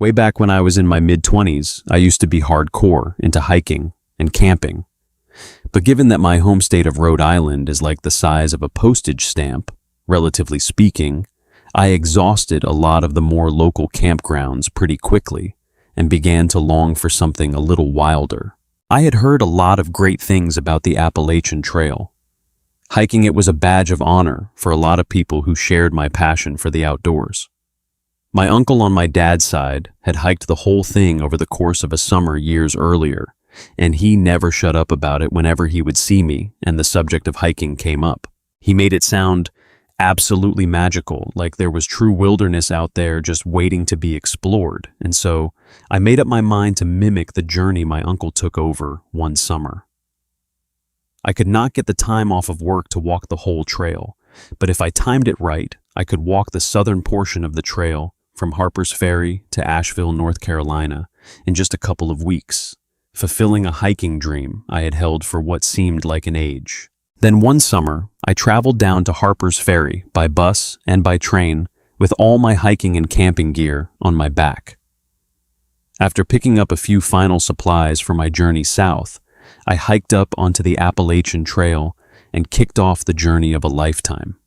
Way back when I was in my mid-20s, I used to be hardcore into hiking and camping. But given that my home state of Rhode Island is like the size of a postage stamp, relatively speaking, I exhausted a lot of the more local campgrounds pretty quickly and began to long for something a little wilder. I had heard a lot of great things about the Appalachian Trail. Hiking it was a badge of honor for a lot of people who shared my passion for the outdoors. My uncle on my dad's side had hiked the whole thing over the course of a summer years earlier, and he never shut up about it whenever he would see me and the subject of hiking came up. He made it sound absolutely magical, like there was true wilderness out there just waiting to be explored, and so I made up my mind to mimic the journey my uncle took over one summer. I could not get the time off of work to walk the whole trail, but if I timed it right, I could walk the southern portion of the trail from Harper's Ferry to Asheville, North Carolina, in just a couple of weeks, fulfilling a hiking dream I had held for what seemed like an age. Then one summer, I traveled down to Harper's Ferry by bus and by train with all my hiking and camping gear on my back. After picking up a few final supplies for my journey south, I hiked up onto the Appalachian Trail and kicked off the journey of a lifetime.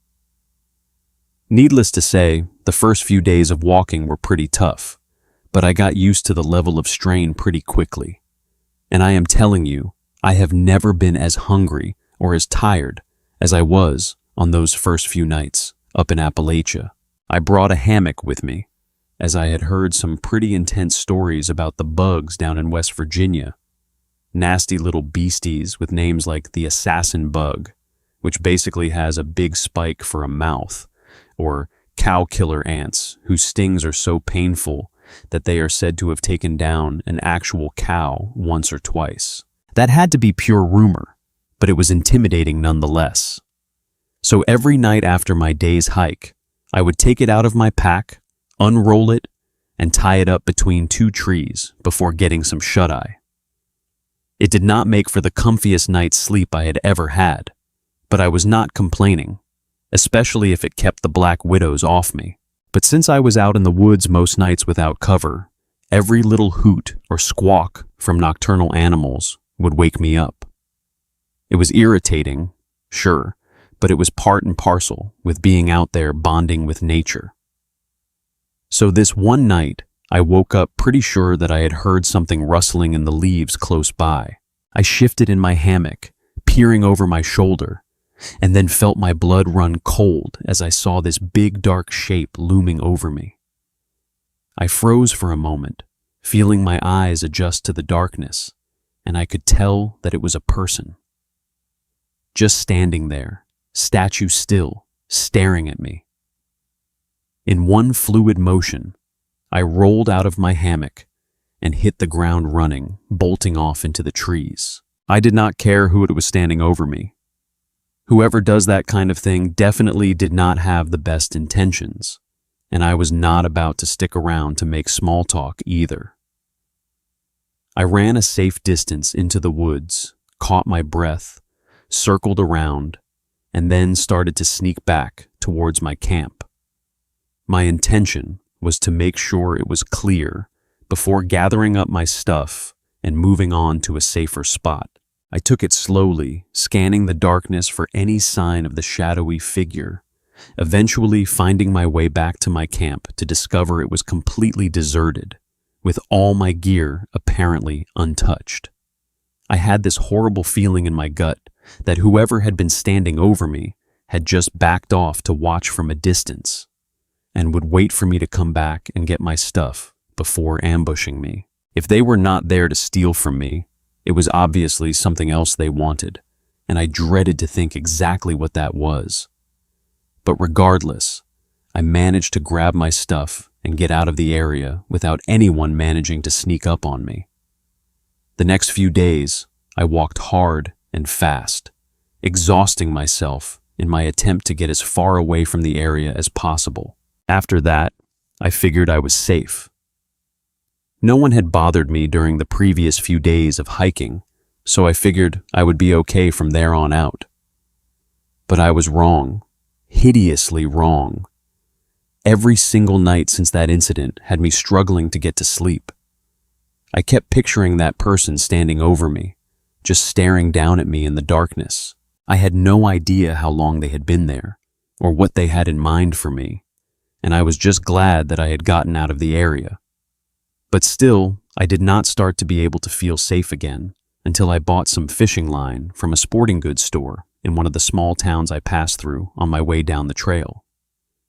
Needless to say, the first few days of walking were pretty tough, but I got used to the level of strain pretty quickly. And I am telling you, I have never been as hungry or as tired as I was on those first few nights up in Appalachia. I brought a hammock with me, as I had heard some pretty intense stories about the bugs down in West Virginia. Nasty little beasties with names like the assassin bug, which basically has a big spike for a mouth, or cow killer ants, whose stings are so painful that they are said to have taken down an actual cow once or twice. That had to be pure rumor, but it was intimidating nonetheless. So every night after my day's hike, I would take it out of my pack, unroll it, and tie it up between two trees before getting some shut-eye. It did not make for the comfiest night's sleep I had ever had, but I was not complaining, especially if it kept the black widows off me. But since I was out in the woods most nights without cover, every little hoot or squawk from nocturnal animals would wake me up. It was irritating, sure, but it was part and parcel with being out there bonding with nature. So this one night, I woke up pretty sure that I had heard something rustling in the leaves close by. I shifted in my hammock, peering over my shoulder, and then felt my blood run cold as I saw this big dark shape looming over me. I froze for a moment, feeling my eyes adjust to the darkness, and I could tell that it was a person. Just standing there, statue still, staring at me. In one fluid motion, I rolled out of my hammock and hit the ground running, bolting off into the trees. I did not care who it was standing over me. Whoever does that kind of thing definitely did not have the best intentions, and I was not about to stick around to make small talk either. I ran a safe distance into the woods, caught my breath, circled around, and then started to sneak back towards my camp. My intention was to make sure it was clear before gathering up my stuff and moving on to a safer spot. I took it slowly, scanning the darkness for any sign of the shadowy figure, eventually finding my way back to my camp to discover it was completely deserted, with all my gear apparently untouched. I had this horrible feeling in my gut that whoever had been standing over me had just backed off to watch from a distance and would wait for me to come back and get my stuff before ambushing me. If they were not there to steal from me, it was obviously something else they wanted, and I dreaded to think exactly what that was. But regardless, I managed to grab my stuff and get out of the area without anyone managing to sneak up on me. The next few days, I walked hard and fast, exhausting myself in my attempt to get as far away from the area as possible. After that, I figured I was safe. No one had bothered me during the previous few days of hiking, so I figured I would be okay from there on out. But I was wrong, hideously wrong. Every single night since that incident had me struggling to get to sleep. I kept picturing that person standing over me, just staring down at me in the darkness. I had no idea how long they had been there, or what they had in mind for me, and I was just glad that I had gotten out of the area. But still, I did not start to be able to feel safe again until I bought some fishing line from a sporting goods store in one of the small towns I passed through on my way down the trail,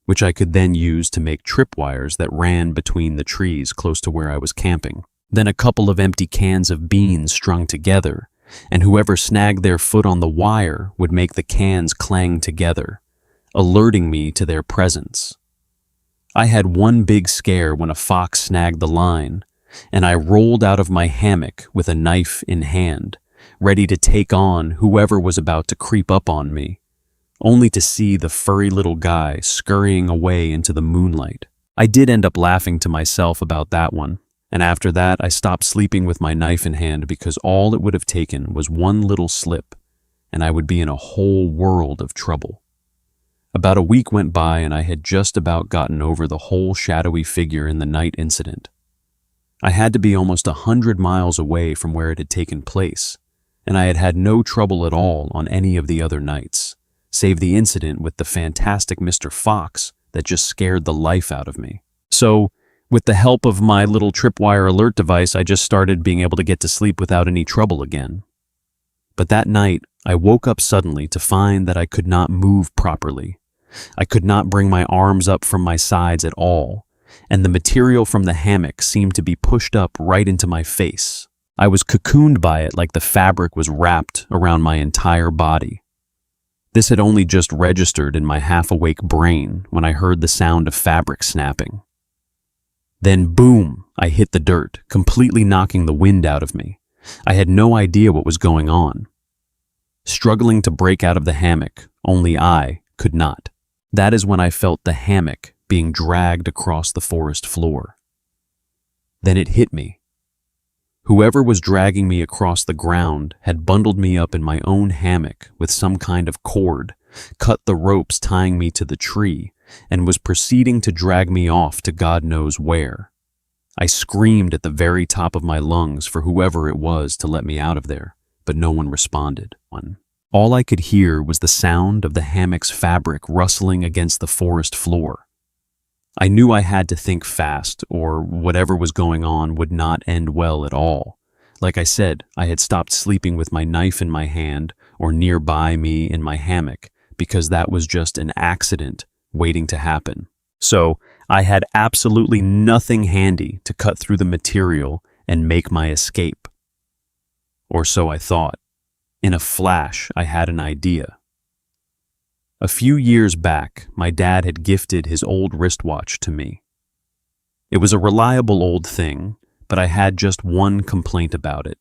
which I could then use to make tripwires that ran between the trees close to where I was camping. Then a couple of empty cans of beans strung together, and whoever snagged their foot on the wire would make the cans clang together, alerting me to their presence. I had one big scare when a fox snagged the line, and I rolled out of my hammock with a knife in hand, ready to take on whoever was about to creep up on me, only to see the furry little guy scurrying away into the moonlight. I did end up laughing to myself about that one, and after that I stopped sleeping with my knife in hand because all it would have taken was one little slip, and I would be in a whole world of trouble. About a week went by and I had just about gotten over the whole shadowy figure in the night incident. I had to be almost 100 miles away from where it had taken place, and I had had no trouble at all on any of the other nights, save the incident with the fantastic Mr. Fox that just scared the life out of me. So, with the help of my little tripwire alert device, I just started being able to get to sleep without any trouble again. But that night, I woke up suddenly to find that I could not move properly. I could not bring my arms up from my sides at all, and the material from the hammock seemed to be pushed up right into my face. I was cocooned by it like the fabric was wrapped around my entire body. This had only just registered in my half-awake brain when I heard the sound of fabric snapping. Then boom, I hit the dirt, completely knocking the wind out of me. I had no idea what was going on. Struggling to break out of the hammock, only I could not. That is when I felt the hammock being dragged across the forest floor. Then it hit me. Whoever was dragging me across the ground had bundled me up in my own hammock with some kind of cord, cut the ropes tying me to the tree, and was proceeding to drag me off to God knows where. I screamed at the very top of my lungs for whoever it was to let me out of there, but no one responded. All I could hear was the sound of the hammock's fabric rustling against the forest floor. I knew I had to think fast, or whatever was going on would not end well at all. Like I said, I had stopped sleeping with my knife in my hand or nearby me in my hammock because that was just an accident waiting to happen. So I had absolutely nothing handy to cut through the material and make my escape. Or so I thought. In a flash, I had an idea. A few years back, my dad had gifted his old wristwatch to me. It was a reliable old thing, but I had just one complaint about it.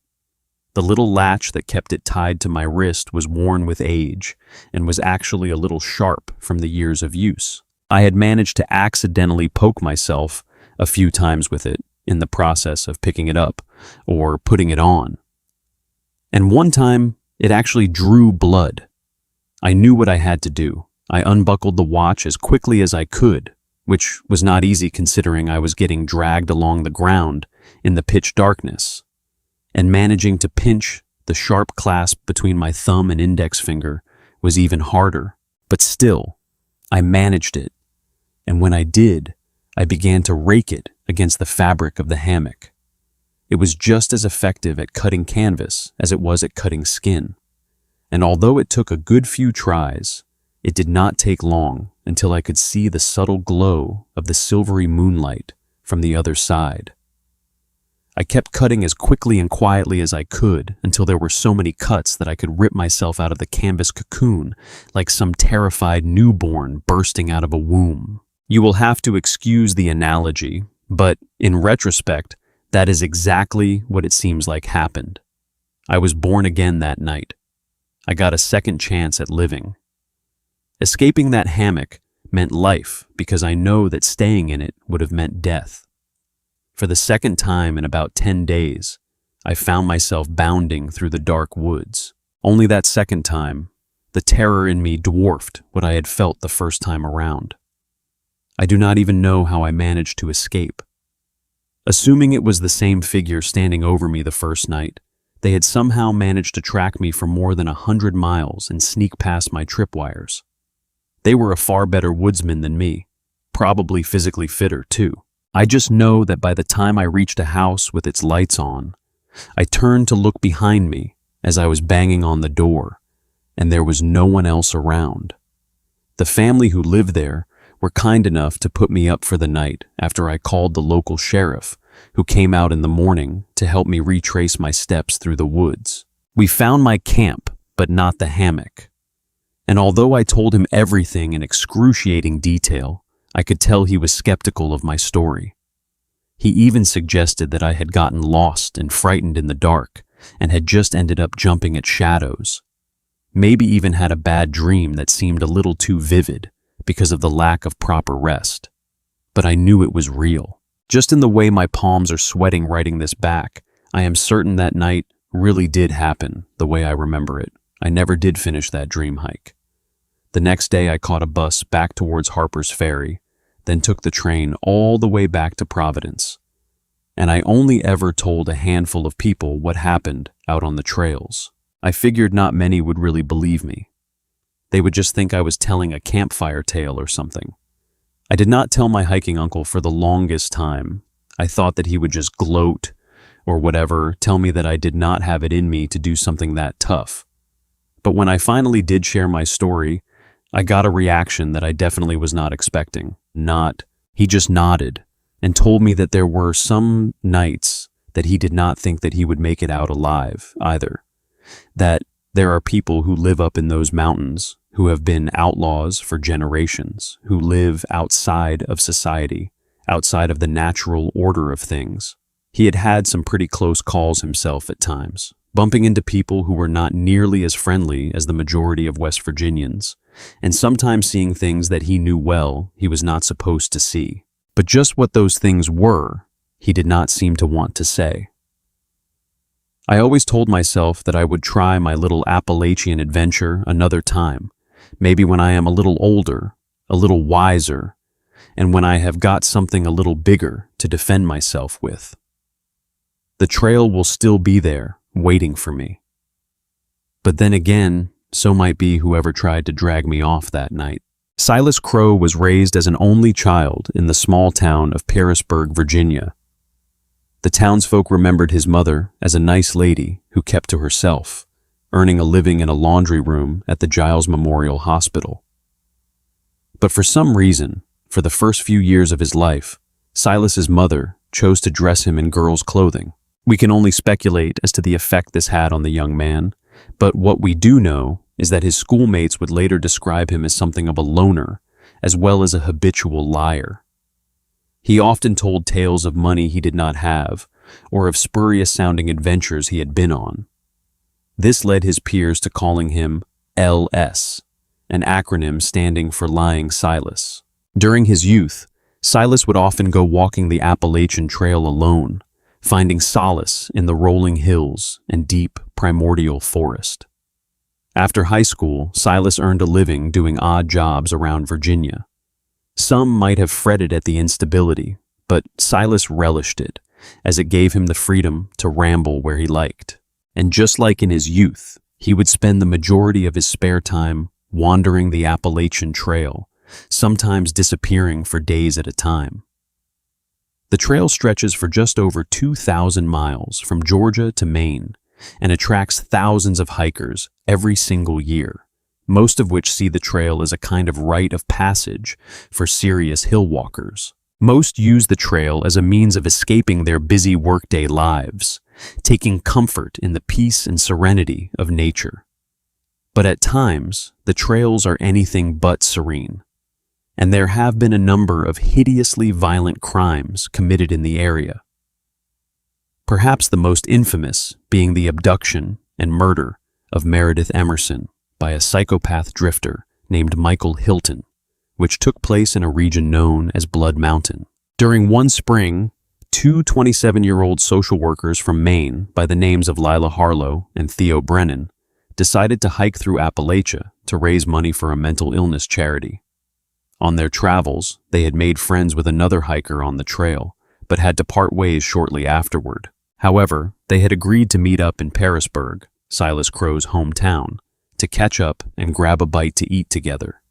The little latch that kept it tied to my wrist was worn with age and was actually a little sharp from the years of use. I had managed to accidentally poke myself a few times with it in the process of picking it up or putting it on. And one time, it actually drew blood. I knew what I had to do. I unbuckled the watch as quickly as I could, which was not easy considering I was getting dragged along the ground in the pitch darkness, and managing to pinch the sharp clasp between my thumb and index finger was even harder. But still, I managed it, and when I did, I began to rake it against the fabric of the hammock. It was just as effective at cutting canvas as it was at cutting skin, and although it took a good few tries, it did not take long until I could see the subtle glow of the silvery moonlight from the other side. I kept cutting as quickly and quietly as I could until there were so many cuts that I could rip myself out of the canvas cocoon like some terrified newborn bursting out of a womb. You will have to excuse the analogy, but in retrospect, that is exactly what it seems like happened. I was born again that night. I got a second chance at living. Escaping that hammock meant life because I know that staying in it would have meant death. For the second time in about 10 days, I found myself bounding through the dark woods. Only that second time, the terror in me dwarfed what I had felt the first time around. I do not even know how I managed to escape. Assuming it was the same figure standing over me the first night, they had somehow managed to track me for more than 100 miles and sneak past my tripwires. They were a far better woodsman than me, probably physically fitter too. I just know that by the time I reached a house with its lights on, I turned to look behind me as I was banging on the door, and there was no one else around. The family who lived there were kind enough to put me up for the night after I called the local sheriff, who came out in the morning to help me retrace my steps through the woods. We found my camp, but not the hammock. And although I told him everything in excruciating detail, I could tell he was skeptical of my story. He even suggested that I had gotten lost and frightened in the dark and had just ended up jumping at shadows. Maybe even had a bad dream that seemed a little too vivid because of the lack of proper rest. But I knew it was real. Just in the way my palms are sweating writing this back, I am certain that night really did happen the way I remember it. I never did finish that dream hike. The next day I caught a bus back towards Harper's Ferry, then took the train all the way back to Providence. And I only ever told a handful of people what happened out on the trails. I figured not many would really believe me. They would just think I was telling a campfire tale or something. I did not tell my hiking uncle for the longest time. I thought that he would just gloat or whatever, tell me that I did not have it in me to do something that tough. But when I finally did share my story, I got a reaction that I definitely was not expecting. He just nodded and told me that there were some nights that he did not think that he would make it out alive either. That there are people who live up in those mountains who have been outlaws for generations, who live outside of society, outside of the natural order of things. He had had some pretty close calls himself at times, bumping into people who were not nearly as friendly as the majority of West Virginians, and sometimes seeing things that he knew well he was not supposed to see. But just what those things were, he did not seem to want to say. I always told myself that I would try my little Appalachian adventure another time, maybe when I am a little older, a little wiser, and when I have got something a little bigger to defend myself with. The trail will still be there, waiting for me. But then again, so might be whoever tried to drag me off that night. Silas Crow was raised as an only child in the small town of Pearisburg, Virginia. The townsfolk remembered his mother as a nice lady who kept to herself, earning a living in a laundry room at the Giles Memorial Hospital. But for some reason, for the first few years of his life, Silas's mother chose to dress him in girls' clothing. We can only speculate as to the effect this had on the young man, but what we do know is that his schoolmates would later describe him as something of a loner, as well as a habitual liar. He often told tales of money he did not have, or of spurious-sounding adventures he had been on. This led his peers to calling him LS, an acronym standing for Lying Silas. During his youth, Silas would often go walking the Appalachian Trail alone, finding solace in the rolling hills and deep, primordial forest. After high school, Silas earned a living doing odd jobs around Virginia. Some might have fretted at the instability, but Silas relished it, as it gave him the freedom to ramble where he liked. And just like in his youth, he would spend the majority of his spare time wandering the Appalachian Trail, sometimes disappearing for days at a time. The trail stretches for just over 2,000 miles from Georgia to Maine and attracts thousands of hikers every single year, most of which see the trail as a kind of rite of passage for serious hill walkers. Most use the trail as a means of escaping their busy workday lives, taking comfort in the peace and serenity of nature. But at times, the trails are anything but serene, and there have been a number of hideously violent crimes committed in the area. Perhaps the most infamous being the abduction and murder of Meredith Emerson by a psychopath drifter named Michael Hilton, which took place in a region known as Blood Mountain. During one spring, two 27-year-old social workers from Maine by the names of Lila Harlow and Theo Brennan decided to hike through Appalachia to raise money for a mental illness charity. On their travels, they had made friends with another hiker on the trail, but had to part ways shortly afterward. However, they had agreed to meet up in Pearisburg, Silas Crow's hometown, to catch up and grab a bite to eat together.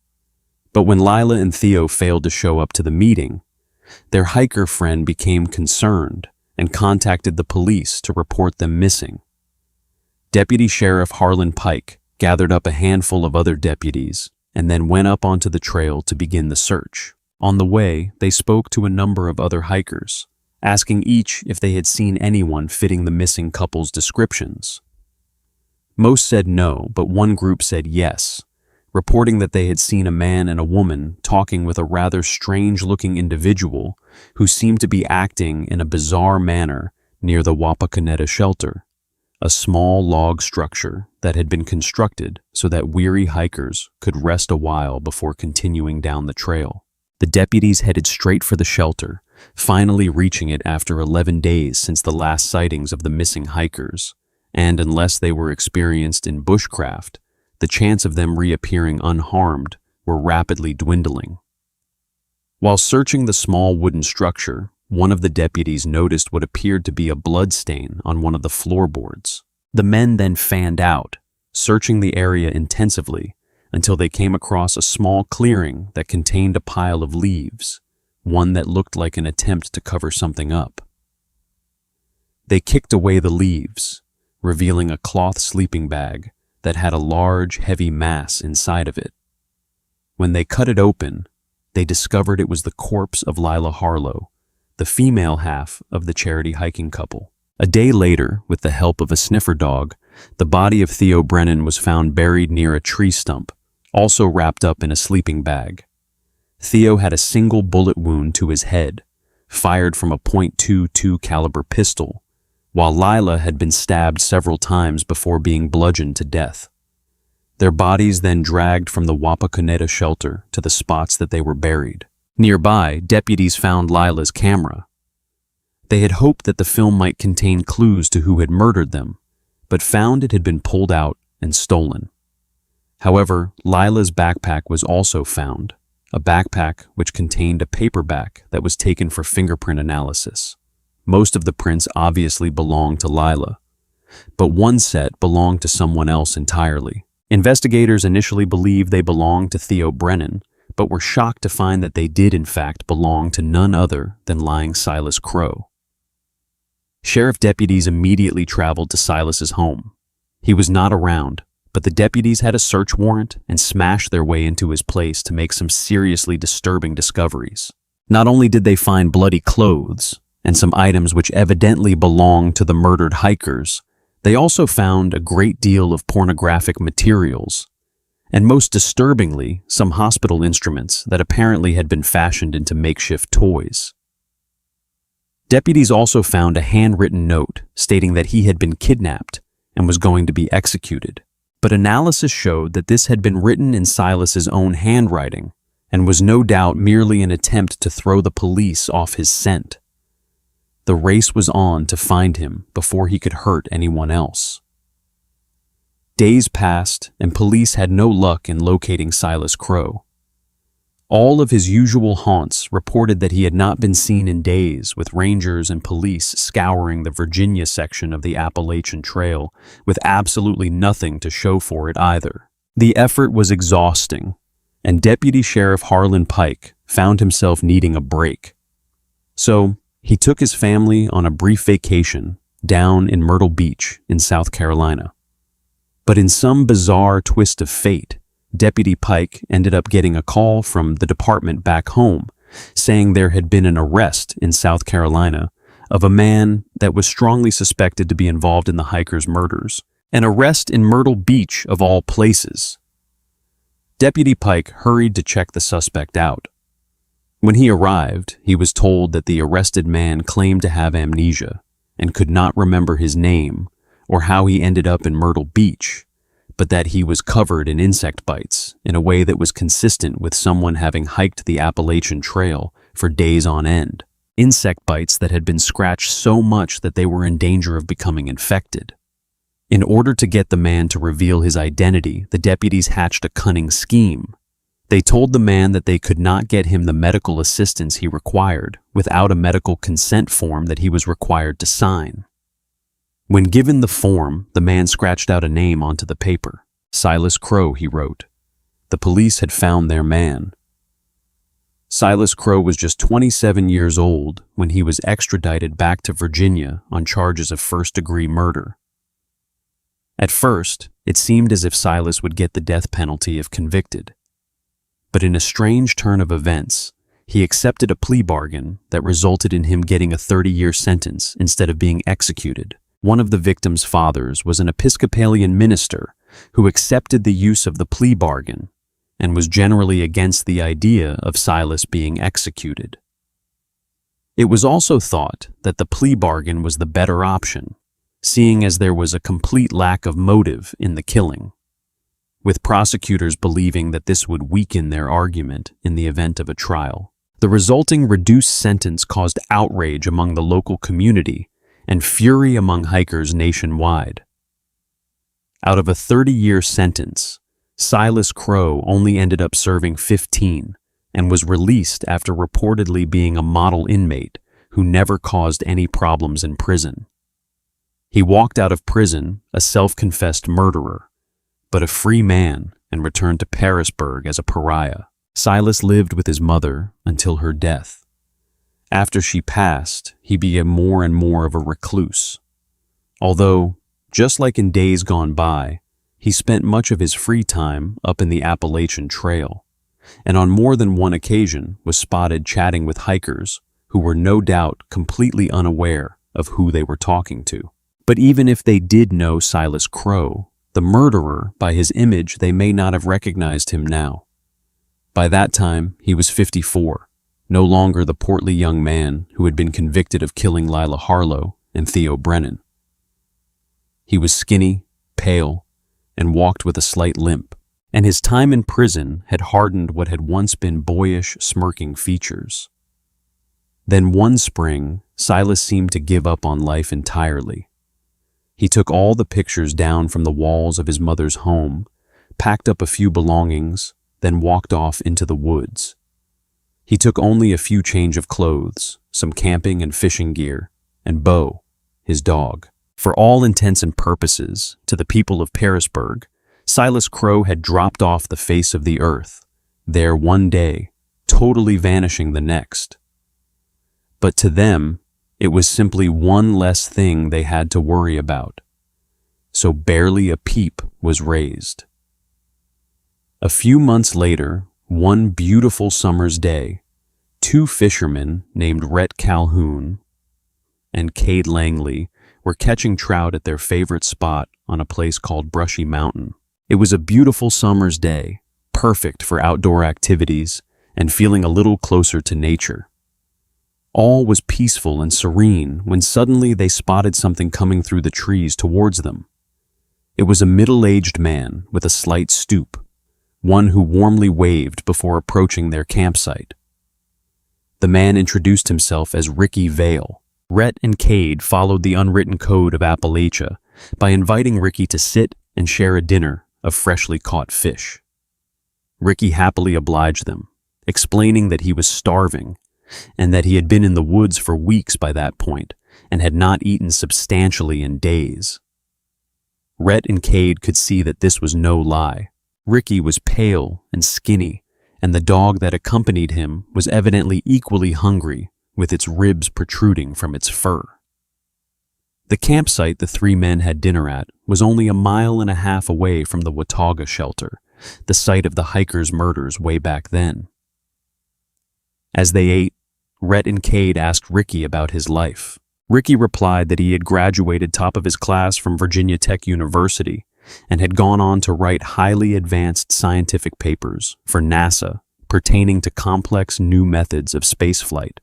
But when Lila and Theo failed to show up to the meeting, their hiker friend became concerned and contacted the police to report them missing. Deputy Sheriff Harlan Pike gathered up a handful of other deputies and then went up onto the trail to begin the search. On the way, they spoke to a number of other hikers, asking each if they had seen anyone fitting the missing couple's descriptions. Most said no, but one group said yes, reporting that they had seen a man and a woman talking with a rather strange-looking individual who seemed to be acting in a bizarre manner near the Wapakoneta shelter, a small log structure that had been constructed so that weary hikers could rest a while before continuing down the trail. The deputies headed straight for the shelter, finally reaching it after 11 days since the last sightings of the missing hikers, and unless they were experienced in bushcraft, the chance of them reappearing unharmed were rapidly dwindling. While searching the small wooden structure, one of the deputies noticed what appeared to be a blood stain on one of the floorboards. The men then fanned out, searching the area intensively until they came across a small clearing that contained a pile of leaves, one that looked like an attempt to cover something up. They kicked away the leaves, revealing a cloth sleeping bag that had a large, heavy mass inside of it. When they cut it open, they discovered it was the corpse of Lila Harlow, the female half of the charity hiking couple. A day later, with the help of a sniffer dog, the body of Theo Brennan was found buried near a tree stump, also wrapped up in a sleeping bag. Theo had a single bullet wound to his head, fired from a .22 caliber pistol, while Lila had been stabbed several times before being bludgeoned to death. Their bodies then dragged from the Wapakoneta shelter to the spots that they were buried. Nearby, deputies found Lila's camera. They had hoped that the film might contain clues to who had murdered them, but found it had been pulled out and stolen. However, Lila's backpack was also found, a backpack which contained a paperback that was taken for fingerprint analysis. Most of the prints obviously belonged to Lila, but one set belonged to someone else entirely. Investigators initially believed they belonged to Theo Brennan, but were shocked to find that they did in fact belong to none other than lying Silas Crow. Sheriff deputies immediately traveled to Silas's home. He was not around, but the deputies had a search warrant and smashed their way into his place to make some seriously disturbing discoveries. Not only did they find bloody clothes and some items which evidently belonged to the murdered hikers, they also found a great deal of pornographic materials, and most disturbingly, some hospital instruments that apparently had been fashioned into makeshift toys. Deputies also found a handwritten note stating that he had been kidnapped and was going to be executed, but analysis showed that this had been written in Silas's own handwriting and was no doubt merely an attempt to throw the police off his scent. The race was on to find him before he could hurt anyone else. Days passed, and police had no luck in locating Silas Crow. All of his usual haunts reported that he had not been seen in days, with rangers and police scouring the Virginia section of the Appalachian Trail with absolutely nothing to show for it either. The effort was exhausting, and Deputy Sheriff Harlan Pike found himself needing a break. So, he took his family on a brief vacation down in Myrtle Beach in South Carolina. But in some bizarre twist of fate, Deputy Pike ended up getting a call from the department back home saying there had been an arrest in South Carolina of a man that was strongly suspected to be involved in the hikers' murders. An arrest in Myrtle Beach of all places. Deputy Pike hurried to check the suspect out. When he arrived, he was told that the arrested man claimed to have amnesia and could not remember his name or how he ended up in Myrtle Beach, but that he was covered in insect bites in a way that was consistent with someone having hiked the Appalachian Trail for days on end. Insect bites that had been scratched so much that they were in danger of becoming infected. In order to get the man to reveal his identity, the deputies hatched a cunning scheme. They told the man that they could not get him the medical assistance he required without a medical consent form that he was required to sign. When given the form, the man scratched out a name onto the paper. Silas Crow, he wrote. The police had found their man. Silas Crow was just 27 years old when he was extradited back to Virginia on charges of first-degree murder. At first, it seemed as if Silas would get the death penalty if convicted. But in a strange turn of events, he accepted a plea bargain that resulted in him getting a 30-year sentence instead of being executed. One of the victim's fathers was an Episcopalian minister who accepted the use of the plea bargain and was generally against the idea of Silas being executed. It was also thought that the plea bargain was the better option, seeing as there was a complete lack of motive in the killing, with prosecutors believing that this would weaken their argument in the event of a trial. The resulting reduced sentence caused outrage among the local community and fury among hikers nationwide. Out of a 30-year sentence, Silas Crow only ended up serving 15 and was released after reportedly being a model inmate who never caused any problems in prison. He walked out of prison a self-confessed murderer, but a free man, and returned to Harrisburg as a pariah. Silas lived with his mother until her death. After she passed, he became more and more of a recluse. Although, just like in days gone by, he spent much of his free time up in the Appalachian Trail, and on more than one occasion was spotted chatting with hikers who were no doubt completely unaware of who they were talking to. But even if they did know Silas Crow, the murderer, by his image, they may not have recognized him now. By that time, he was 54, no longer the portly young man who had been convicted of killing Lila Harlow and Theo Brennan. He was skinny, pale, and walked with a slight limp, and his time in prison had hardened what had once been boyish, smirking features. Then one spring, Silas seemed to give up on life entirely. He took all the pictures down from the walls of his mother's home, packed up a few belongings, then walked off into the woods. He took only a few change of clothes, some camping and fishing gear, and Bo, his dog. For all intents and purposes, to the people of Harrisburg, Silas Crow had dropped off the face of the earth, there one day, totally vanishing the next. But to them, it was simply one less thing they had to worry about. So barely a peep was raised. A few months later, one beautiful summer's day, two fishermen named Rhett Calhoun and Cade Langley were catching trout at their favorite spot on a place called Brushy Mountain. It was a beautiful summer's day, perfect for outdoor activities and feeling a little closer to nature. All was peaceful and serene when suddenly they spotted something coming through the trees towards them. It was a middle-aged man with a slight stoop, one who warmly waved before approaching their campsite. The man introduced himself as Ricky Vale. Rhett and Cade followed the unwritten code of Appalachia by inviting Ricky to sit and share a dinner of freshly caught fish. Ricky happily obliged them, explaining that he was starving and that he had been in the woods for weeks by that point and had not eaten substantially in days. Rhett and Cade could see that this was no lie. Ricky was pale and skinny, and the dog that accompanied him was evidently equally hungry, with its ribs protruding from its fur. The campsite the three men had dinner at was only 1.5 miles away from the Watauga shelter, the site of the hikers' murders way back then. As they ate, Rhett and Cade asked Ricky about his life. Ricky replied that he had graduated top of his class from Virginia Tech University and had gone on to write highly advanced scientific papers for NASA pertaining to complex new methods of spaceflight.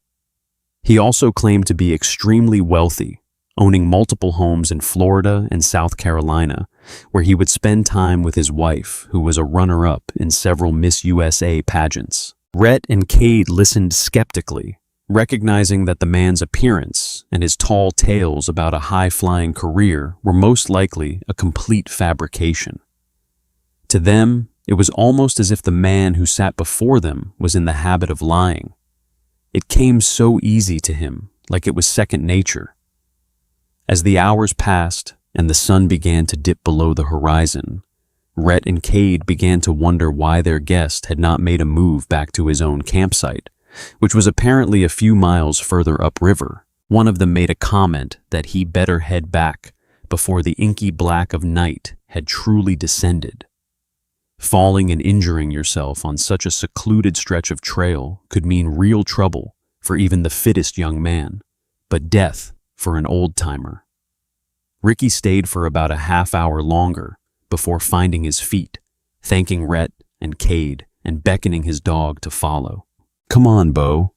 He also claimed to be extremely wealthy, owning multiple homes in Florida and South Carolina, where he would spend time with his wife, who was a runner-up in several Miss USA pageants. Rhett and Cade listened skeptically, recognizing that the man's appearance and his tall tales about a high-flying career were most likely a complete fabrication. To them, It was almost as if the man who sat before them was in the habit of lying. It came so easy to him, like it was second nature. As the hours passed and the sun began to dip below the horizon, Rhett and Cade began to wonder why their guest had not made a move back to his own campsite, which was apparently a few miles further upriver. One of them made a comment that he better head back before the inky black of night had truly descended. Falling and injuring yourself on such a secluded stretch of trail could mean real trouble for even the fittest young man, but death for an old-timer. Ricky stayed for about a half hour longer before finding his feet, thanking Rhett and Cade and beckoning his dog to follow. "Come on, Bo."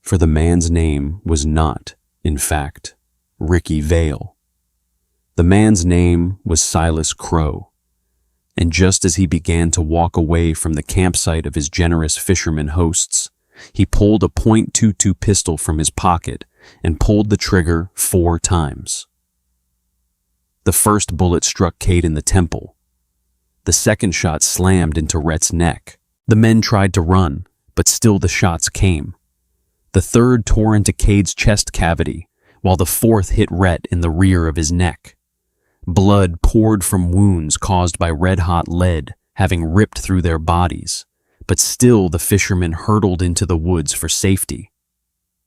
For the man's name was not, in fact, Ricky Vale. The man's name was Silas Crow, and just as he began to walk away from the campsite of his generous fisherman hosts, he pulled a .22 pistol from his pocket and pulled the trigger 4 times. The first bullet struck Cade in the temple. The second shot slammed into Rhett's neck. The men tried to run, but still the shots came. The third tore into Cade's chest cavity, while the fourth hit Rhett in the rear of his neck. Blood poured from wounds caused by red-hot lead having ripped through their bodies, but still the fishermen hurtled into the woods for safety.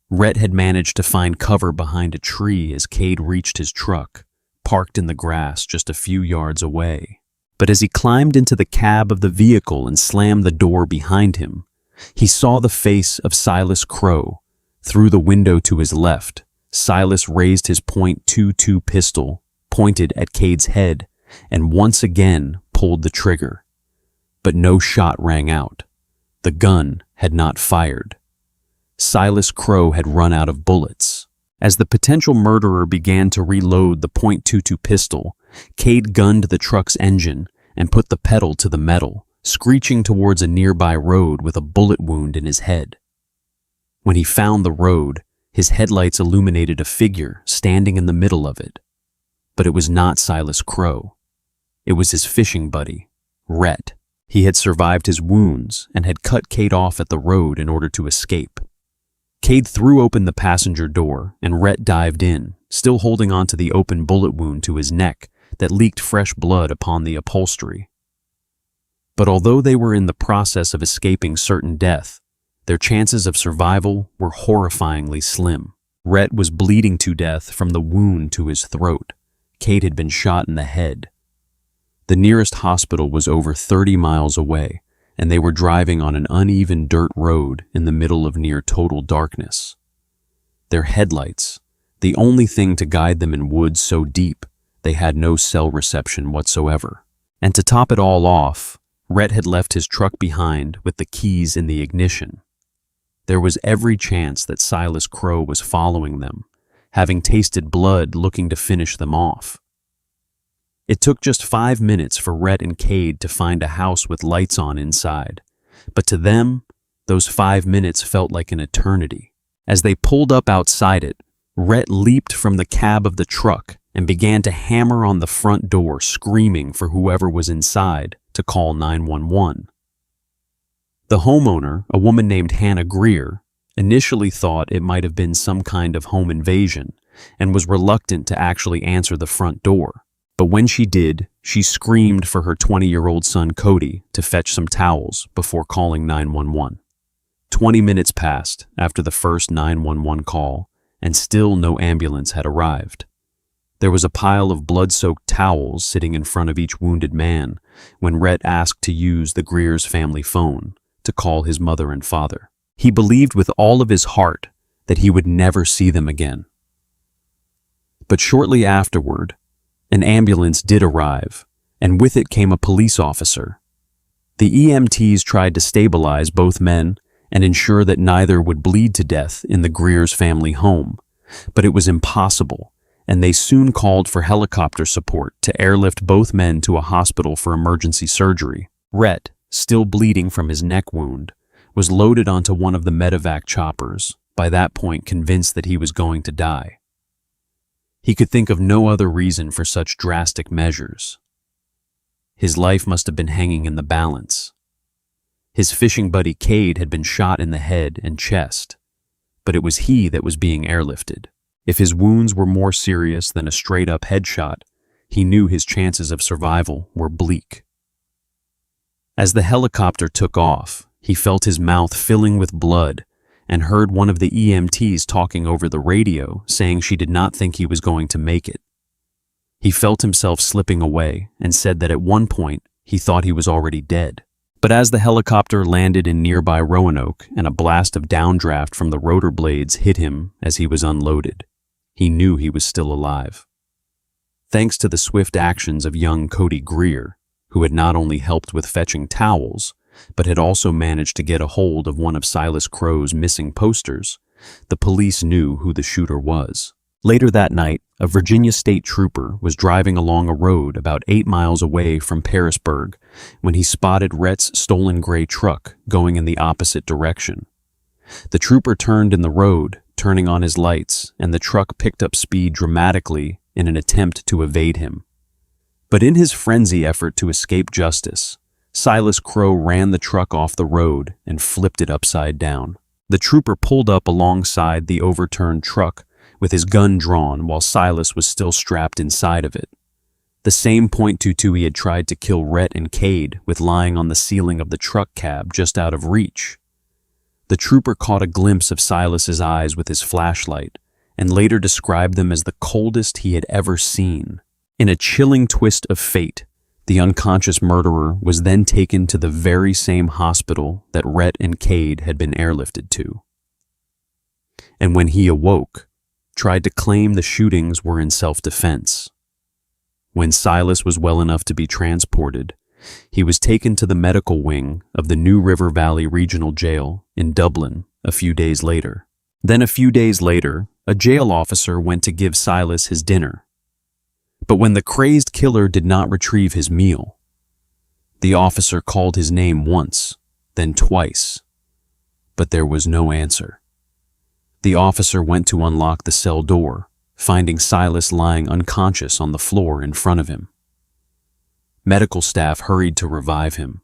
Rhett had managed to find cover behind a tree as Cade reached his truck, parked in the grass just a few yards away. But as he climbed into the cab of the vehicle and slammed the door behind him, he saw the face of Silas Crow. Through the window to his left, Silas raised his .22 pistol, pointed at Cade's head, and once again pulled the trigger. But no shot rang out. The gun had not fired. Silas Crow had run out of bullets. As the potential murderer began to reload the .22 pistol, Cade gunned the truck's engine and put the pedal to the metal, screeching towards a nearby road with a bullet wound in his head. When he found the road, his headlights illuminated a figure standing in the middle of it. But it was not Silas Crow. It was his fishing buddy, Rhett. He had survived his wounds and had cut Cade off at the road in order to escape. Cade threw open the passenger door and Rhett dived in, still holding onto the open bullet wound to his neck that leaked fresh blood upon the upholstery. But although they were in the process of escaping certain death, their chances of survival were horrifyingly slim. Rhett was bleeding to death from the wound to his throat. Cade had been shot in the head. The nearest hospital was over 30 miles away, and they were driving on an uneven dirt road in the middle of near total darkness. Their headlights, the only thing to guide them in woods so deep they had no cell reception whatsoever. And to top it all off, Rhett had left his truck behind with the keys in the ignition. There was every chance that Silas Crow was following them, having tasted blood looking to finish them off. It took just 5 minutes for Rhett and Cade to find a house with lights on inside, but to them, those 5 minutes felt like an eternity. As they pulled up outside it, Rhett leaped from the cab of the truck and began to hammer on the front door, screaming for whoever was inside to call 911. The homeowner, a woman named Hannah Greer, initially thought it might have been some kind of home invasion and was reluctant to actually answer the front door. But when she did, she screamed for her 20-year-old son Cody to fetch some towels before calling 911. 20 minutes passed after the first 911 call, and still no ambulance had arrived. There was a pile of blood-soaked towels sitting in front of each wounded man when Rhett asked to use the Greer's family phone to call his mother and father. He believed with all of his heart that he would never see them again. But shortly afterward, an ambulance did arrive, and with it came a police officer. The EMTs tried to stabilize both men and ensure that neither would bleed to death in the Greer's family home, but it was impossible, and they soon called for helicopter support to airlift both men to a hospital for emergency surgery. Rhett, still bleeding from his neck wound, was loaded onto one of the medevac choppers, by that point convinced that he was going to die. He could think of no other reason for such drastic measures. His life must have been hanging in the balance. His fishing buddy Cade had been shot in the head and chest, but it was he that was being airlifted. If his wounds were more serious than a straight-up headshot, he knew his chances of survival were bleak. As the helicopter took off, he felt his mouth filling with blood and heard one of the EMTs talking over the radio saying she did not think he was going to make it. He felt himself slipping away and said that at one point he thought he was already dead. But as the helicopter landed in nearby Roanoke and a blast of downdraft from the rotor blades hit him as he was unloaded, he knew he was still alive. Thanks to the swift actions of young Cody Greer, who had not only helped with fetching towels, but had also managed to get a hold of one of Silas Crow's missing posters, the police knew who the shooter was. Later that night, a Virginia state trooper was driving along a road about 8 miles away from Pearisburg when he spotted Rhett's stolen gray truck going in the opposite direction. The trooper turned in the road, turning on his lights, and the truck picked up speed dramatically in an attempt to evade him. But in his frenzy effort to escape justice, Silas Crow ran the truck off the road and flipped it upside down. The trooper pulled up alongside the overturned truck with his gun drawn while Silas was still strapped inside of it. The same .22 he had tried to kill Rhett and Cade with lying on the ceiling of the truck cab just out of reach. The trooper caught a glimpse of Silas's eyes with his flashlight and later described them as the coldest he had ever seen. In a chilling twist of fate, the unconscious murderer was then taken to the very same hospital that Rhett and Cade had been airlifted to. And when he awoke, tried to claim the shootings were in self-defense. When Silas was well enough to be transported, he was taken to the medical wing of the New River Valley Regional Jail in Dublin a few days later. Then a few days later, a jail officer went to give Silas his dinner. But when the crazed killer did not retrieve his meal, the officer called his name once, then twice, but there was no answer. The officer went to unlock the cell door, finding Silas lying unconscious on the floor in front of him. Medical staff hurried to revive him,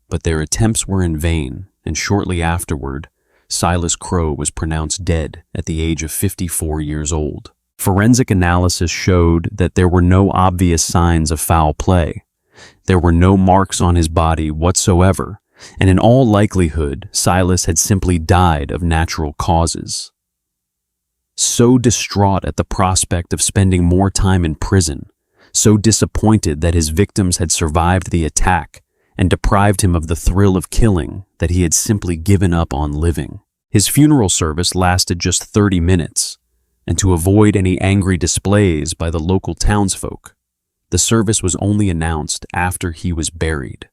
but their attempts were in vain, and shortly afterward, Silas Crow was pronounced dead at the age of 54 years old. Forensic analysis showed that there were no obvious signs of foul play. There were no marks on his body whatsoever, and in all likelihood, Silas had simply died of natural causes. So distraught at the prospect of spending more time in prison, so disappointed that his victims had survived the attack and deprived him of the thrill of killing, that he had simply given up on living. His funeral service lasted just 30 minutes, and to avoid any angry displays by the local townsfolk, the service was only announced after he was buried.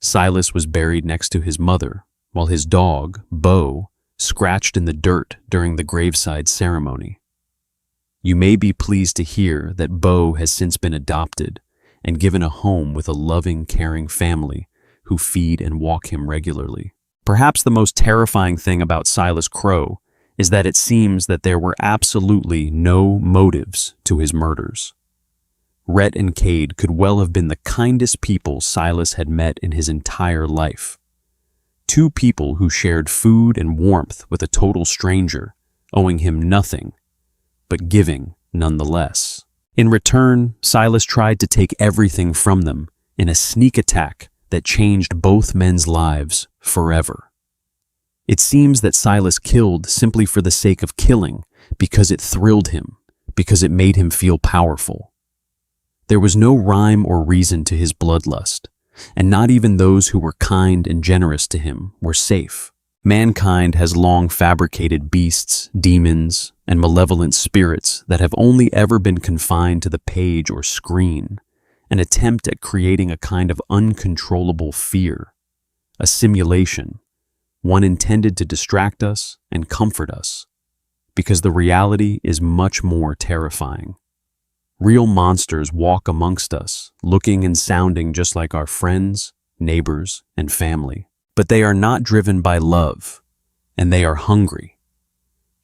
Silas was buried next to his mother, while his dog, Bo, scratched in the dirt during the graveside ceremony. You may be pleased to hear that Bo has since been adopted and given a home with a loving, caring family who feed and walk him regularly. Perhaps the most terrifying thing about Silas Crow is that it seems that there were absolutely no motives to his murders. Rhett and Cade could well have been the kindest people Silas had met in his entire life. Two people who shared food and warmth with a total stranger, owing him nothing, but giving nonetheless. In return, Silas tried to take everything from them in a sneak attack that changed both men's lives forever. It seems that Silas killed simply for the sake of killing, because it thrilled him, because it made him feel powerful. There was no rhyme or reason to his bloodlust, and not even those who were kind and generous to him were safe. Mankind has long fabricated beasts, demons, and malevolent spirits that have only ever been confined to the page or screen, an attempt at creating a kind of uncontrollable fear, a simulation, one intended to distract us and comfort us, because the reality is much more terrifying. Real monsters walk amongst us, looking and sounding just like our friends, neighbors, and family. But they are not driven by love, and they are hungry.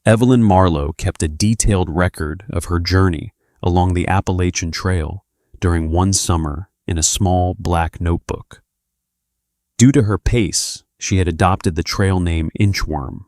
Evelyn Marlowe kept a detailed record of her journey along the Appalachian Trail during one summer in a small black notebook. Due to her pace, she had adopted the trail name Inchworm.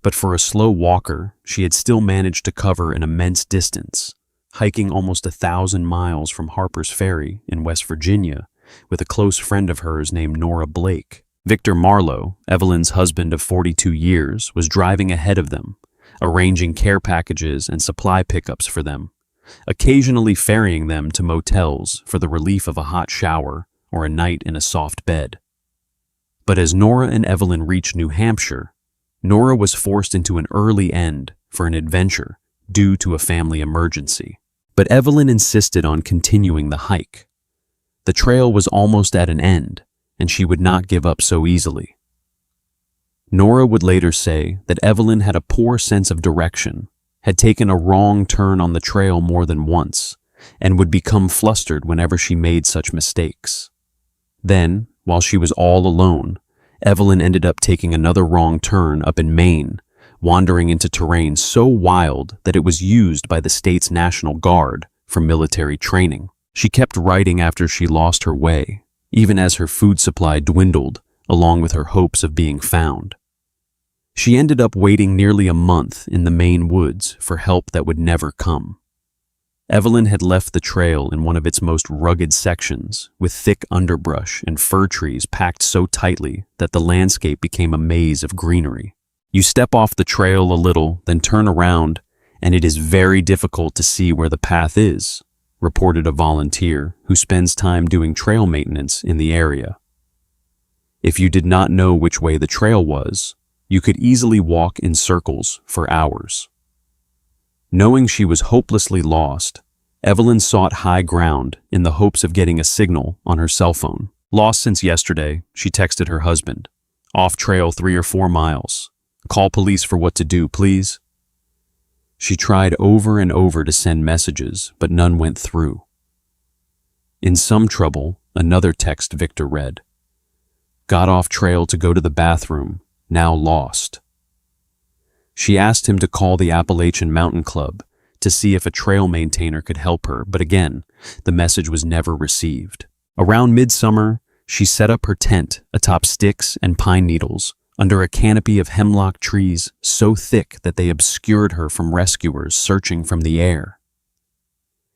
But for a slow walker, she had still managed to cover an immense distance, hiking almost 1,000 miles from Harper's Ferry in West Virginia with a close friend of hers named Nora Blake. Victor Marlowe, Evelyn's husband of 42 years, was driving ahead of them, arranging care packages and supply pickups for them, occasionally ferrying them to motels for the relief of a hot shower or a night in a soft bed. But as Nora and Evelyn reached New Hampshire, Nora was forced into an early end for an adventure due to a family emergency. But Evelyn insisted on continuing the hike. The trail was almost at an end, and she would not give up so easily. Nora would later say that Evelyn had a poor sense of direction, had taken a wrong turn on the trail more than once, and would become flustered whenever she made such mistakes. Then, while she was all alone, Evelyn ended up taking another wrong turn up in Maine, wandering into terrain so wild that it was used by the state's National Guard for military training. She kept writing after she lost her way, even as her food supply dwindled, along with her hopes of being found. She ended up waiting nearly a month in the Maine woods for help that would never come. Evelyn had left the trail in one of its most rugged sections, with thick underbrush and fir trees packed so tightly that the landscape became a maze of greenery. You step off the trail a little, then turn around, and it is very difficult to see where the path is, reported a volunteer who spends time doing trail maintenance in the area. If you did not know which way the trail was, you could easily walk in circles for hours. Knowing she was hopelessly lost, Evelyn sought high ground in the hopes of getting a signal on her cell phone. Lost since yesterday, she texted her husband. Off trail 3 or 4 miles. Call police for what to do, please. She tried over and over to send messages, but none went through. In some trouble, another text Victor read. Got off trail to go to the bathroom, now lost. She asked him to call the Appalachian Mountain Club to see if a trail maintainer could help her, but again, the message was never received. Around midsummer, she set up her tent atop sticks and pine needles under a canopy of hemlock trees so thick that they obscured her from rescuers searching from the air.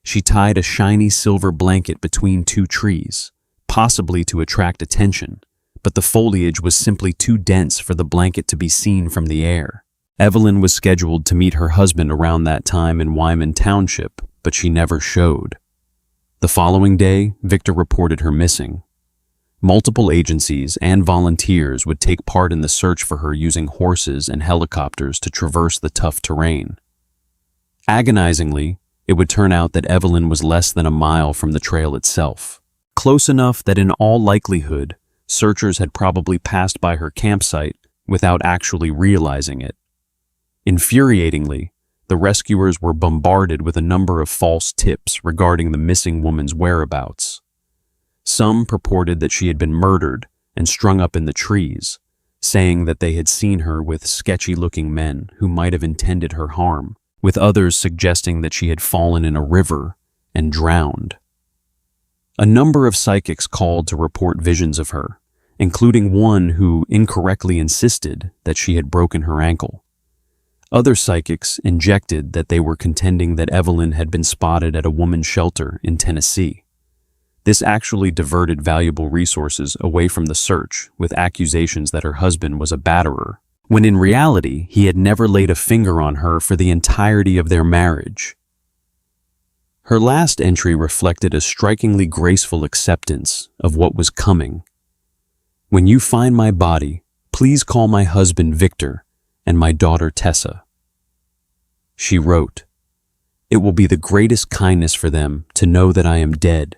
She tied a shiny silver blanket between 2 trees, possibly to attract attention, but the foliage was simply too dense for the blanket to be seen from the air. Evelyn was scheduled to meet her husband around that time in Wyman Township, but she never showed. The following day, Victor reported her missing. Multiple agencies and volunteers would take part in the search for her using horses and helicopters to traverse the tough terrain. Agonizingly, it would turn out that Evelyn was less than a mile from the trail itself, close enough that in all likelihood, searchers had probably passed by her campsite without actually realizing it. Infuriatingly, the rescuers were bombarded with a number of false tips regarding the missing woman's whereabouts. Some purported that she had been murdered and strung up in the trees, saying that they had seen her with sketchy-looking men who might have intended her harm, with others suggesting that she had fallen in a river and drowned. A number of psychics called to report visions of her, including one who incorrectly insisted that she had broken her ankle. Other psychics injected that they were contending that Evelyn had been spotted at a woman's shelter in Tennessee. This actually diverted valuable resources away from the search with accusations that her husband was a batterer, when in reality he had never laid a finger on her for the entirety of their marriage. Her last entry reflected a strikingly graceful acceptance of what was coming. When you find my body, please call my husband Victor and my daughter Tessa. She wrote, It will be the greatest kindness for them to know that I am dead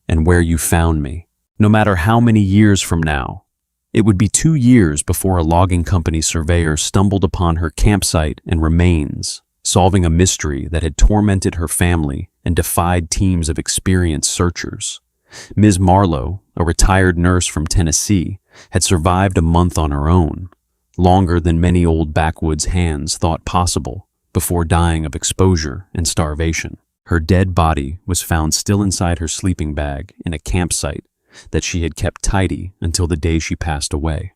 and where you found me. No matter how many years from now, it would be 2 years before a logging company surveyor stumbled upon her campsite and remains, solving a mystery that had tormented her family and defied teams of experienced searchers. Ms. Marlowe, a retired nurse from Tennessee, had survived a month on her own, longer than many old backwoods hands thought possible, before dying of exposure and starvation. Her dead body was found still inside her sleeping bag in a campsite that she had kept tidy until the day she passed away.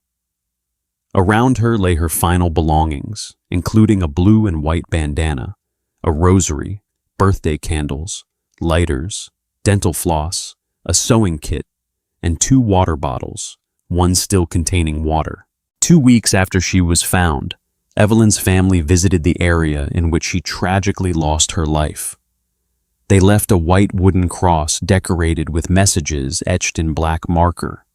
Around her lay her final belongings, including a blue and white bandana, a rosary, birthday candles, lighters, dental floss, a sewing kit, and 2 water bottles, one still containing water. 2 weeks after she was found, Evelyn's family visited the area in which she tragically lost her life. They left a white wooden cross decorated with messages etched in black marker,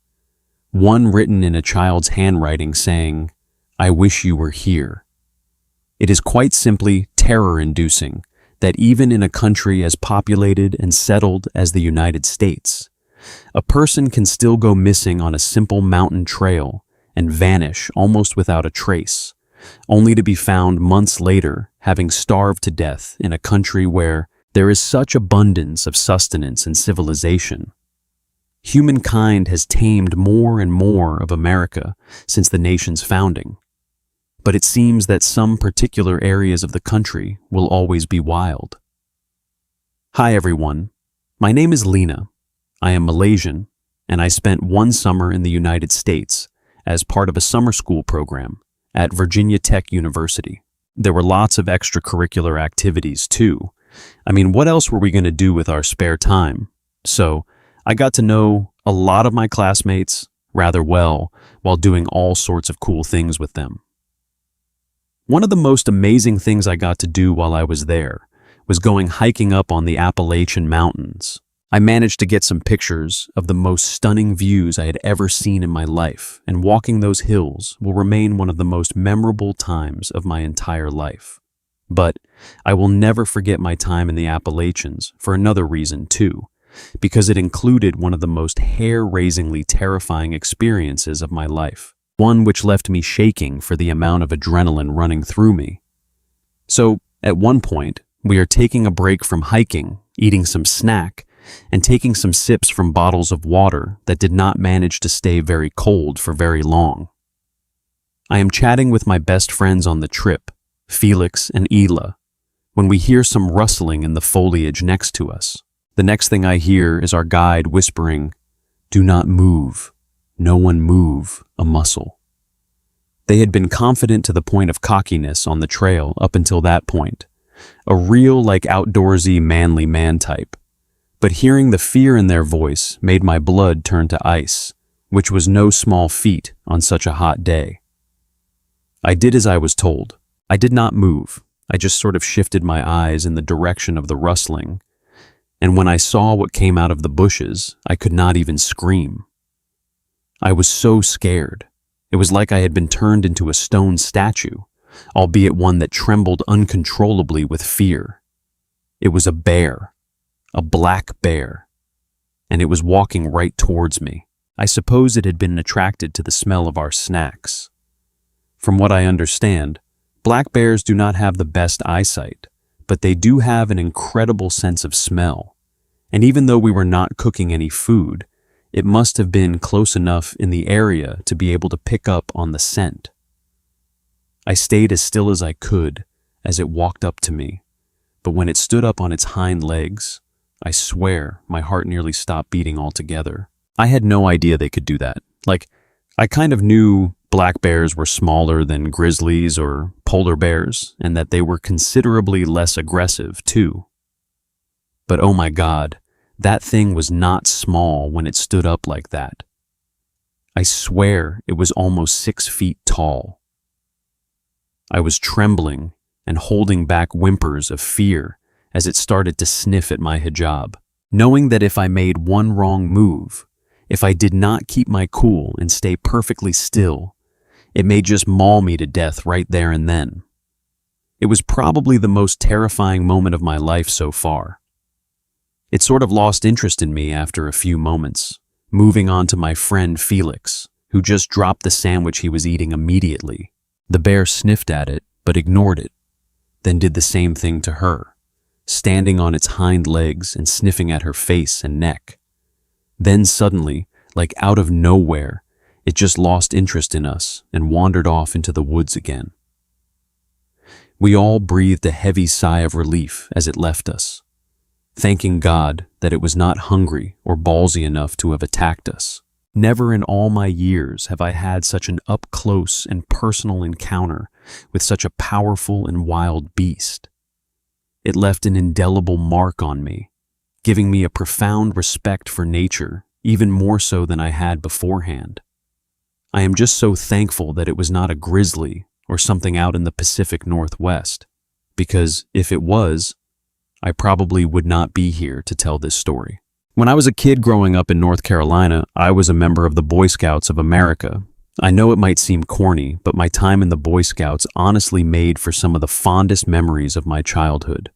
one written in a child's handwriting saying, "I wish you were here." It is quite simply terror-inducing that even in a country as populated and settled as the United States, a person can still go missing on a simple mountain trail and vanish almost without a trace, only to be found months later having starved to death in a country where there is such abundance of sustenance and civilization. Humankind has tamed more and more of America since the nation's founding, but it seems that some particular areas of the country will always be wild. Hi everyone, my name is Lena. I am Malaysian, and I spent 1 summer in the United States as part of a summer school program at Virginia Tech University. There were lots of extracurricular activities too. I mean, what else were we going to do with our spare time? So I got to know a lot of my classmates rather well while doing all sorts of cool things with them. One of the most amazing things I got to do while I was there was going hiking up on the Appalachian Mountains. I managed to get some pictures of the most stunning views I had ever seen in my life, and walking those hills will remain one of the most memorable times of my entire life. But I will never forget my time in the Appalachians for another reason too, because it included one of the most hair-raisingly terrifying experiences of my life, one which left me shaking for the amount of adrenaline running through me. So, at one point, we are taking a break from hiking, eating some snack, and taking some sips from bottles of water that did not manage to stay very cold for very long. I am chatting with my best friends on the trip, Felix and Ela, when we hear some rustling in the foliage next to us. The next thing I hear is our guide whispering, "Do not move. No one move a muscle." They had been confident to the point of cockiness on the trail up until that point, a real outdoorsy manly man type. But hearing the fear in their voice made my blood turn to ice, which was no small feat on such a hot day. I did as I was told. I did not move. I just sort of shifted my eyes in the direction of the rustling, and when I saw what came out of the bushes, I could not even scream. I was so scared. It was like I had been turned into a stone statue, albeit one that trembled uncontrollably with fear. It was a bear. A black bear, and it was walking right towards me. I suppose it had been attracted to the smell of our snacks. From what I understand, black bears do not have the best eyesight, but they do have an incredible sense of smell. And even though we were not cooking any food, it must have been close enough in the area to be able to pick up on the scent. I stayed as still as I could as it walked up to me, but when it stood up on its hind legs, I swear my heart nearly stopped beating altogether. I had no idea they could do that. I kind of knew black bears were smaller than grizzlies or polar bears, and that they were considerably less aggressive too. But oh my God, that thing was not small when it stood up like that. I swear it was almost 6 feet tall. I was trembling and holding back whimpers of fear as it started to sniff at my hijab, knowing that if I made one wrong move, if I did not keep my cool and stay perfectly still, it may just maul me to death right there and then. It was probably the most terrifying moment of my life so far. It sort of lost interest in me after a few moments, moving on to my friend Felix, who just dropped the sandwich he was eating immediately. The bear sniffed at it, but ignored it, then did the same thing to her, standing on its hind legs and sniffing at her face and neck. Then suddenly, out of nowhere, it just lost interest in us and wandered off into the woods again. We all breathed a heavy sigh of relief as it left us. thanking God that it was not hungry or ballsy enough to have attacked us. Never in all my years have I had such an up-close and personal encounter with such a powerful and wild beast. It left an indelible mark on me, giving me a profound respect for nature, even more so than I had beforehand. I am just so thankful that it was not a grizzly or something out in the Pacific Northwest, because if it was, I probably would not be here to tell this story. When I was a kid growing up in North Carolina, I was a member of the Boy Scouts of America. I know it might seem corny, but my time in the Boy Scouts honestly made for some of the fondest memories of my childhood.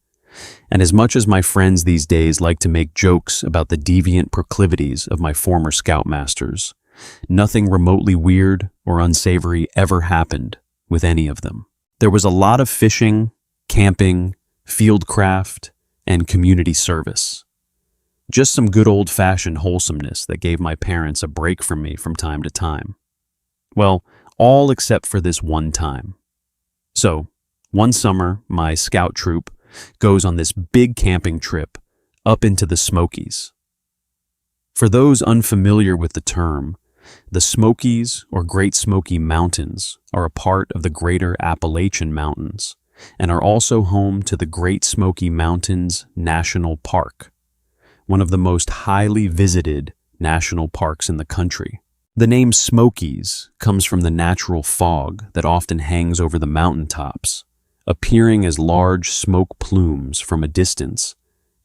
And as much as my friends these days like to make jokes about the deviant proclivities of my former Scoutmasters, nothing remotely weird or unsavory ever happened with any of them. There was a lot of fishing, camping, fieldcraft, and community service. Just some good old-fashioned wholesomeness that gave my parents a break from me from time to time. Well, all except for this one time. So, one summer, my scout troop goes on this big camping trip up into the Smokies. For those unfamiliar with the term, the Smokies or Great Smoky Mountains are a part of the Greater Appalachian Mountains and are also home to the Great Smoky Mountains National Park, one of the most highly visited national parks in the country. The name Smokies comes from the natural fog that often hangs over the mountaintops, appearing as large smoke plumes from a distance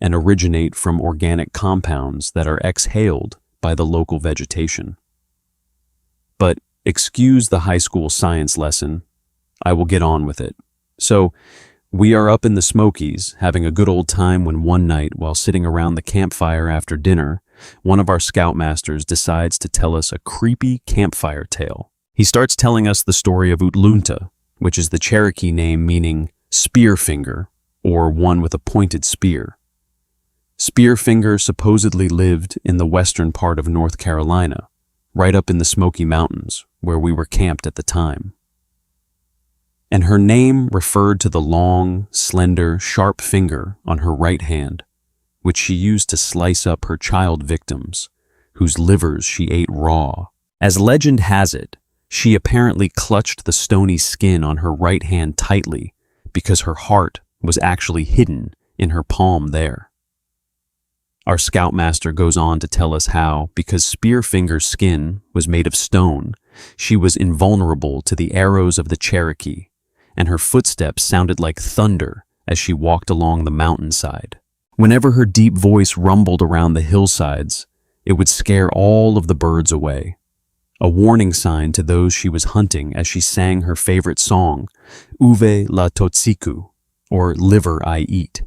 and originate from organic compounds that are exhaled by the local vegetation. But excuse the high school science lesson, I will get on with it. So, we are up in the Smokies, having a good old time when one night, while sitting around the campfire after dinner, one of our Scoutmasters decides to tell us a creepy campfire tale. He starts telling us the story of Utlunta, which is the Cherokee name meaning spear finger, or one with a pointed spear. Spearfinger supposedly lived in the western part of North Carolina, right up in the Smoky Mountains, where we were camped at the time. And her name referred to the long, slender, sharp finger on her right hand, which she used to slice up her child victims, whose livers she ate raw. As legend has it, she apparently clutched the stony skin on her right hand tightly because her heart was actually hidden in her palm there. Our Scoutmaster goes on to tell us how, because Spearfinger's skin was made of stone, she was invulnerable to the arrows of the Cherokee, and her footsteps sounded like thunder as she walked along the mountainside. Whenever her deep voice rumbled around the hillsides, it would scare all of the birds away, a warning sign to those she was hunting as she sang her favorite song, Uve la Totsiku, or Liver I Eat.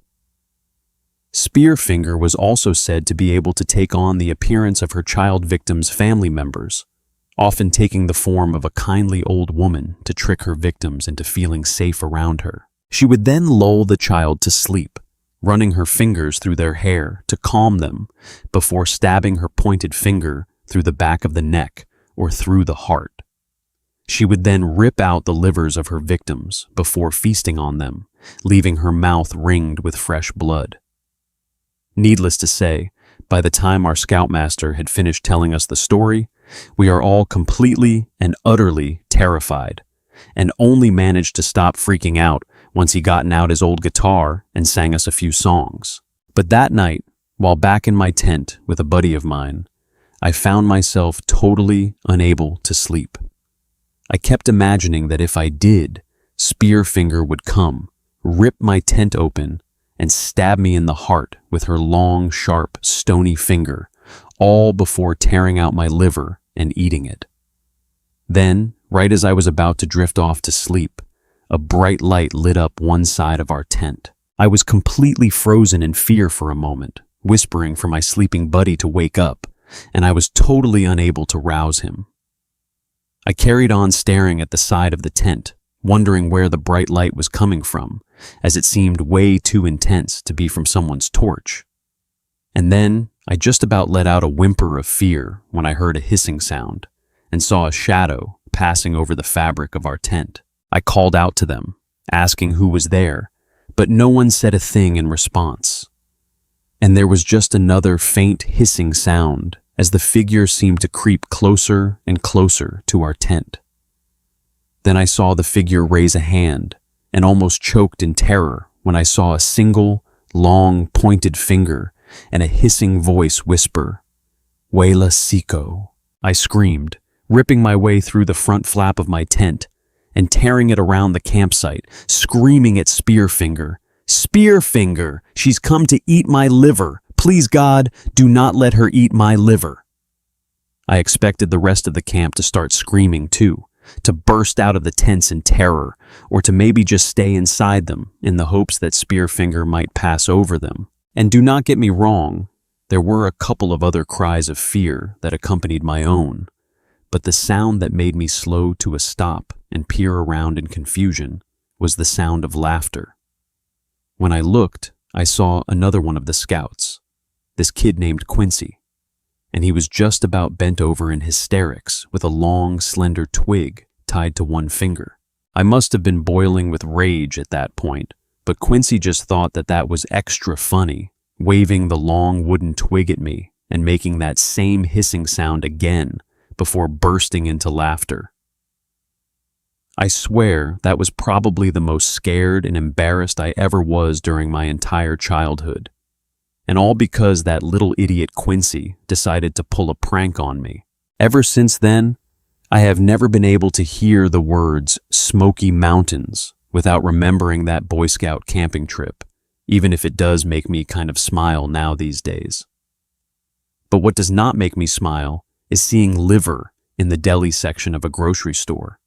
Spearfinger was also said to be able to take on the appearance of her child victims' family members, often taking the form of a kindly old woman to trick her victims into feeling safe around her. She would then lull the child to sleep, running her fingers through their hair to calm them before stabbing her pointed finger through the back of the neck or through the heart. She would then rip out the livers of her victims before feasting on them, leaving her mouth ringed with fresh blood. Needless to say, by the time our Scoutmaster had finished telling us the story, we are all completely and utterly terrified, and only managed to stop freaking out once he gotten out his old guitar and sang us a few songs. But that night, while back in my tent with a buddy of mine, I found myself totally unable to sleep. I kept imagining that if I did, Spearfinger would come, rip my tent open, and stab me in the heart with her long, sharp, stony finger, all before tearing out my liver and eating it. Then, right as I was about to drift off to sleep, a bright light lit up one side of our tent. I was completely frozen in fear for a moment, whispering for my sleeping buddy to wake up, and I was totally unable to rouse him. I carried on staring at the side of the tent, wondering where the bright light was coming from, as it seemed way too intense to be from someone's torch. And then I just about let out a whimper of fear when I heard a hissing sound and saw a shadow passing over the fabric of our tent. I called out to them, asking who was there, but no one said a thing in response. And there was just another faint hissing sound as the figure seemed to creep closer and closer to our tent. Then I saw the figure raise a hand and almost choked in terror when I saw a single, long, pointed finger and a hissing voice whisper, "Wela Siko." I screamed, ripping my way through the front flap of my tent and tearing it around the campsite, screaming at Spearfinger. "Spearfinger, she's come to eat my liver. Please, God, do not let her eat my liver." I expected the rest of the camp to start screaming too, to burst out of the tents in terror, or to maybe just stay inside them in the hopes that Spearfinger might pass over them. And do not get me wrong, there were a couple of other cries of fear that accompanied my own, but the sound that made me slow to a stop and peer around in confusion was the sound of laughter. When I looked, I saw another one of the scouts, this kid named Quincy, and he was just about bent over in hysterics with a long, slender twig tied to one finger. I must have been boiling with rage at that point, but Quincy just thought that that was extra funny, waving the long wooden twig at me and making that same hissing sound again before bursting into laughter. I swear that was probably the most scared and embarrassed I ever was during my entire childhood. And all because that little idiot Quincy decided to pull a prank on me. Ever since then, I have never been able to hear the words Smoky Mountains without remembering that Boy Scout camping trip, even if it does make me kind of smile now these days. But what does not make me smile is seeing liver in the deli section of a grocery store,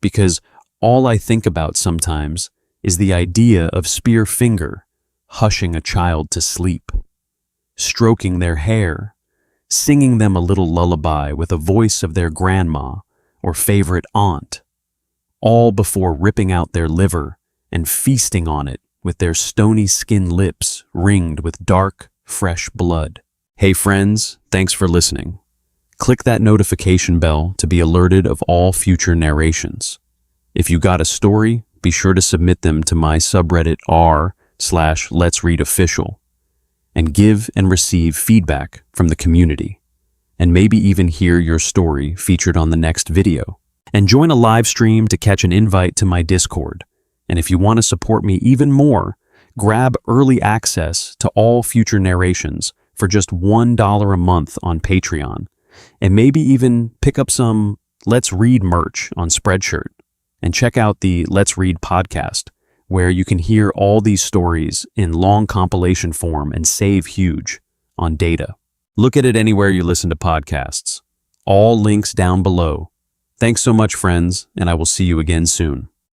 because all I think about sometimes is the idea of Spearfinger hushing a child to sleep, stroking their hair, singing them a little lullaby with a voice of their grandma or favorite aunt, all before ripping out their liver and feasting on it with their stony skin lips ringed with dark, fresh blood. Hey friends, thanks for listening. Click that notification bell to be alerted of all future narrations. If you got a story, be sure to submit them to my subreddit r/Let'sReadOfficial and give and receive feedback from the community, and maybe even hear your story featured on the next video. And join a live stream to catch an invite to my Discord. And if you want to support me even more, grab early access to all future narrations for just $1 a month on Patreon, and maybe even pick up some Let's Read merch on Spreadshirt, and check out the Let's Read podcast, where you can hear all these stories in long compilation form and save huge on data. Look at it anywhere you listen to podcasts. All links down below. Thanks so much, friends, and I will see you again soon.